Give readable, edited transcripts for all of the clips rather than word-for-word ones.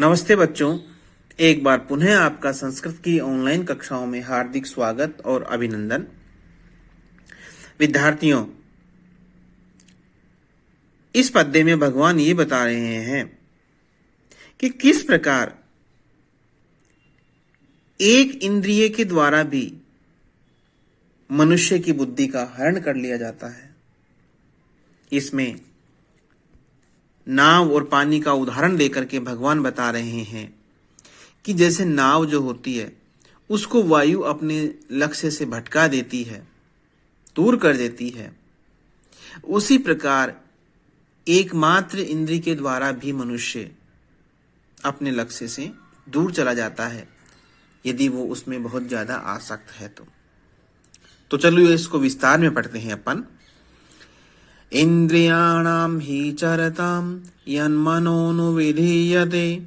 नमस्ते बच्चों, एक बार पुनः आपका संस्कृत की ऑनलाइन कक्षाओं में हार्दिक स्वागत और अभिनंदन। विद्यार्थियों, इस पद्य में भगवान ये बता रहे हैं कि किस प्रकार एक इंद्रिय के द्वारा भी मनुष्य की बुद्धि का हरण कर लिया जाता है। इसमें नाव और पानी का उदाहरण देकर के भगवान बता रहे हैं कि जैसे नाव जो होती है उसको वायु अपने लक्ष्य से भटका देती है, दूर कर देती है, उसी प्रकार एकमात्र इंद्रिय के द्वारा भी मनुष्य अपने लक्ष्य से दूर चला जाता है यदि वो उसमें बहुत ज्यादा आसक्त है तो चलिए इसको विस्तार में पढ़ते हैं अपन। इंद्रियाणाम ही चरताम यन्मनोनुविधीयते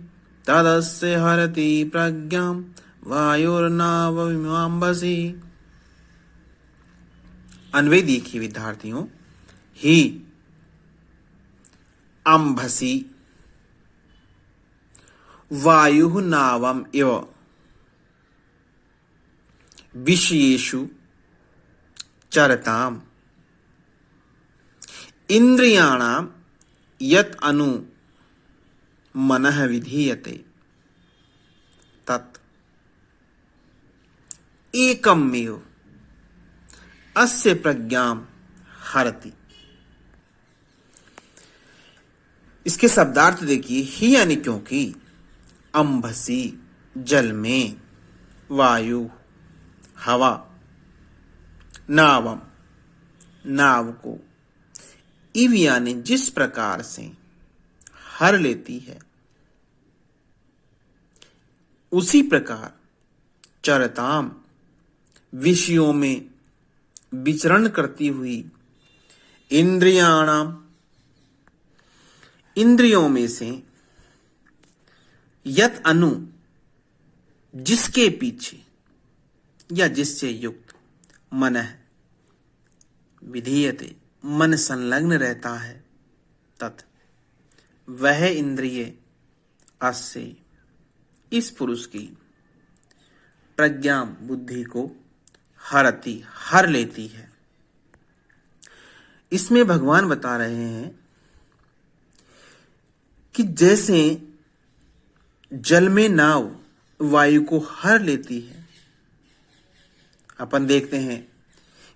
तदस्य हरति प्रज्ञाम वायुर्नावमिवाम्भसि। अन्वय देखिए विद्यार्थियों। ही अम्भसि वायु नावम इव विषयेषु चरताम इंद्रियाणाम यत् अनु मनः विधीयते तत् एकमेव अस्य प्रज्ञाम हरति। इसके शब्दार्थ देखिए। ही यानी क्योंकि, अंभसी जल में, वायु हवा, नावम नाव को, इव यानी जिस प्रकार से हर लेती है, उसी प्रकार चरताम विषयों में विचरण करती हुई इंद्रियाणाम इंद्रियों में से यत अनु जिसके पीछे या जिससे युक्त मनः विधीयते मन संलग्न रहता है तत् वह इंद्रिय अस्य इस पुरुष की प्रज्ञा बुद्धि को हरति हर लेती है। इसमें भगवान बता रहे हैं कि जैसे जल में नाव वायु को हर लेती है, अपन देखते हैं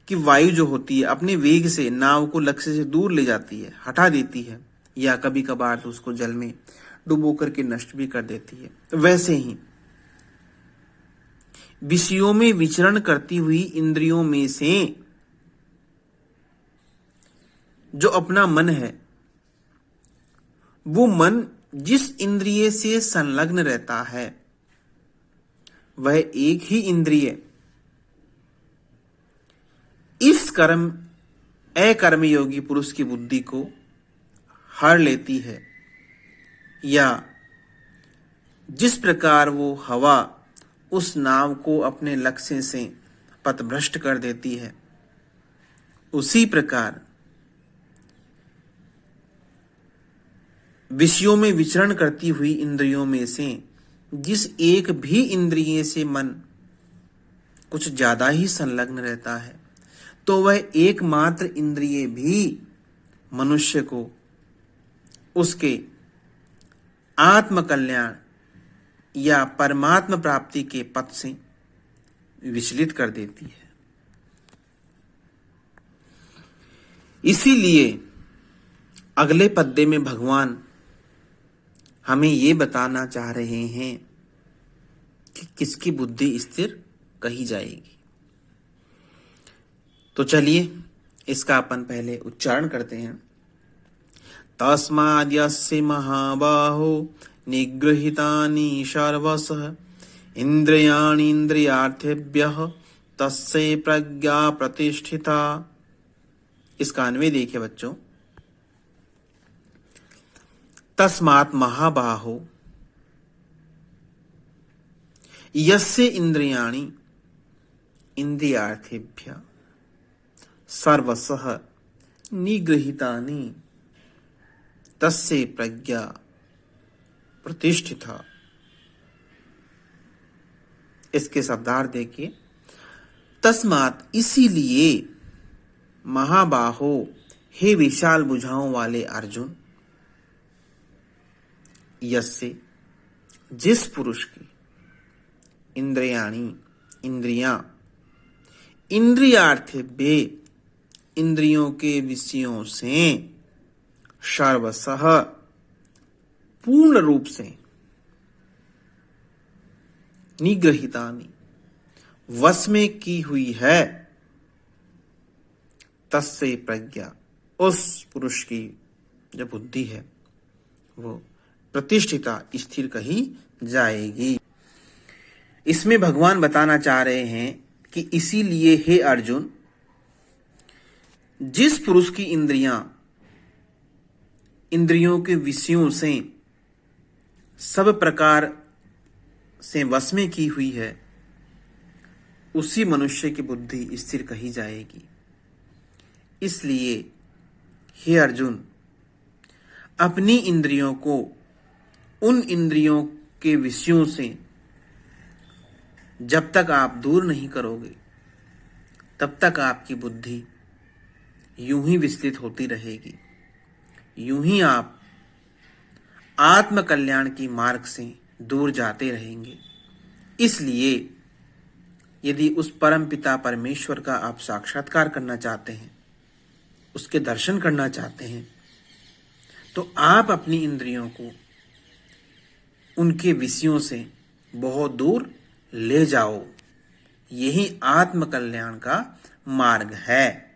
कि वायु जो होती है अपने वेग से नाव को लक्ष्य से दूर ले जाती है, हटा देती है, या कभी कभार तो उसको जल में डुबो करके नष्ट भी कर देती है। वैसे ही विषयों में विचरण करती हुई इंद्रियों में से जो अपना मन है, वो मन जिस इंद्रिय से संलग्न रहता है वह एक ही इंद्रिय इस अकर्म योगी पुरुष की बुद्धि को हर लेती है, या जिस प्रकार वो हवा उस नाव को अपने लक्ष्य से पथभ्रष्ट कर देती है, उसी प्रकार विषयों में विचरण करती हुई इंद्रियों में से जिस एक भी इंद्रिय से मन कुछ ज्यादा ही संलग्न रहता है, तो वह एकमात्र इंद्रिय भी मनुष्य को उसके आत्म कल्याण या परमात्म प्राप्ति के पथ से विचलित कर देती है। इसीलिए अगले पद्य में भगवान हमें ये बताना चाह रहे हैं कि किसकी बुद्धि स्थिर कही जाएगी। तो चलिए इसका अपन पहले उच्चारण करते हैं। तस्माद् यस्य महाबाहो निगृहीतानि सर्वशः इंद्रियाणि इंद्रियार्थेभ्यः तस्य प्रज्ञा प्रतिष्ठिता। इसका अन्वय देखिए बच्चों। तस्मात् महाबाहो यस्य इंद्रियाणि इंद्रियार्थेभ्यः सर्वशः निगृहीतानि तस्य प्रज्ञा प्रतिष्ठिता। इसके शब्दार्थ देखिए, तस्मात् इसीलिए महाबाहो, हे विशाल भुजाओं वाले अर्जुन, यस्य, जिस पुरुष की इंद्रियाणि, इंद्रियां, इंद्रियार्थेभ्ये, इंद्रियों के विषयों से, सर्वशः, पूर्ण रूप से, निग्रहितानि, वश में की हुई है, तस्य प्रज्ञा, उस पुरुष की जो बुद्धि है वो प्रतिष्ठिता, स्थिर कही जाएगी। इसमें भगवान बताना चाह रहे हैं कि इसीलिए हे अर्जुन, जिस पुरुष की इंद्रियां इंद्रियों के विषयों से सब प्रकार से वश में की हुई है, उसी मनुष्य की बुद्धि स्थिर कही जाएगी। इसलिए हे अर्जुन, अपनी इंद्रियों को उन इंद्रियों के विषयों से जब तक आप दूर नहीं करोगे, तब तक आपकी बुद्धि यूं ही विचलित होती रहेगी, यूं ही आप आत्म कल्याण की मार्ग से दूर जाते रहेंगे। इसलिए यदि उस परम पिता परमेश्वर का आप साक्षात्कार करना चाहते हैं, उसके दर्शन करना चाहते हैं, तो आप अपनी इंद्रियों को उनके विषयों से बहुत दूर ले जाओ। यही आत्म कल्याण का मार्ग है।